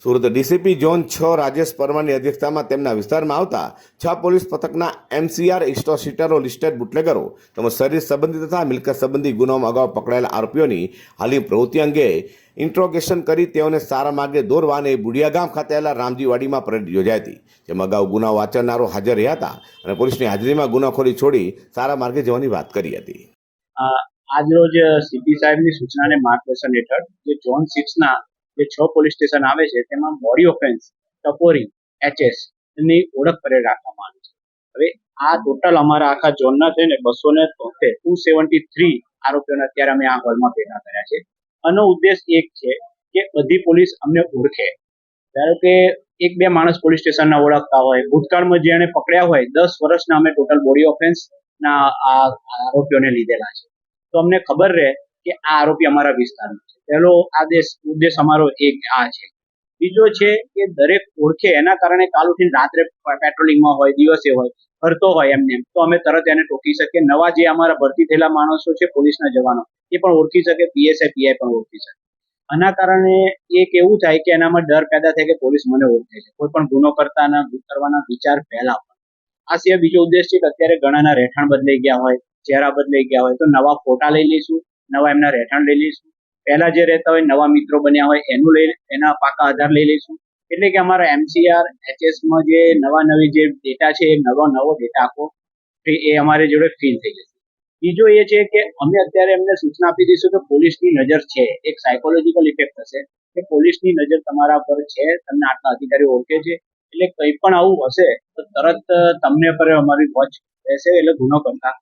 Surat DCP zone 6 Rajesh પરમારની અધ્યક્ષતામાં તેમના વિસ્તારમાં આવતા 6 પોલીસ પથકના એમસીઆર ઇસ્ટોસીટરો લિસ્ટેડ બુટલેગરો તેમજ શરીર સંબંધી તથા મિલકત સંબંધી ગુનાઓમાં અગાઉ પકડાયેલા આરોપીઓની હાલની પ્રવૃત્તિ અંગે ઇન્ટ્રોગેશન કરી તેઓને સારા માર્ગે દોરવા અને બુડિયા ગામ ખાતે આવેલા રામજીવાડીમાં પરેડ યોજાઈ હતી, જેમાં અગાઉ ગુનાઓ આચરનારો હાજર રહ્યા હતા અને પોલીસની હાજરીમાં ગુનાખોરી છોડી સારા માર્ગે જવાની વાત કરી હતી. આજરોજ સીપી સાહેબની સૂચના અને માર્ગદર્શન હેઠળ જે ઝોન 6 ના જે 6 પોલીસ સ્ટેશન આવે છે તેમાં બોડી ઓફેન્સ ટપોરી એચએસ ની ઓળખ પરેડ રાખવામાં આવી છે. હવે આ ટોટલ અમારા આખા ઝોનના થઈને 273 આરોપીઓને અત્યારે અમે આ હોલમાં ભેગા કર્યા છે. આનો ઉદ્દેશ એક છે કે બધી પોલીસ અમને ઓળખે. ધારો કે એક બે માણસ પોલીસ સ્ટેશનના ઓળખતા હોય, ભૂતકાળમાં જેને પકડ્યા હોય 10 વર્ષના અમે ટોટલ બોડી ઓફેન્સ ના આ આરોપીઓને લીધેલા છે, તો અમને ખબર રહે કે આ આરોપી અમારા વિસ્તારનો છે. પહેલો ઉદ્દેશ અમારો એક આ છે. બીજો છે કે દરેક ઓળખે, એના કારણે કાલ ઉઠીને રાત્રે પેટ્રોલિંગમાં હોય, દિવસે હોય, ફરતો હોય એમને તો અમે તરત એને ટોકી શકીએ. નવા જે અમારા ભરતી થયેલા માણસો છે પોલીસના જવાનો એ પણ ઓળખી શકે, પીએસઆઈ પીઆઈ પણ ઓળખી શકે. આના કારણે એક એવું થાય કે એનામાં ડર પેદા થાય કે પોલીસ મને ઓળખે છે, કોઈ પણ ગુનો કરવાના વિચાર પહેલા પણ. આ સિવાય બીજો ઉદ્દેશ છે કે અત્યારે ઘણાના રહેઠાણ બદલાઈ ગયા હોય, ચહેરા બદલાઈ ગયા હોય, તો નવા ફોટા લઈ લઈશું, નવા એમના રહેઠાણ લઈ લઈશું. પહેલા જે રહેતા હોય નવા મિત્રો બન્યા હોય એના પાકા આધાર લઈ લઈશું. એટલે કે અમારા એમસીઆર એચએસમાં જે નવી જે ડેટા છે એ નવો ડેટા આખો એ અમારી જોડે ફીલ થઈ જશે. બીજો એ છે કે અમે અત્યારે એમને સૂચના આપી દઈશું કે પોલીસની નજર છે, એક સાયકોલોજીકલ ઇફેક્ટ થશે કે પોલીસની નજર તમારા પર છે, તમને આટલા અધિકારીઓ ઓળખે છે, એટલે કંઈ પણ આવું હશે તો તરત તમને પર અમારી વોચ રહેશે, એટલે ગુનો કરતા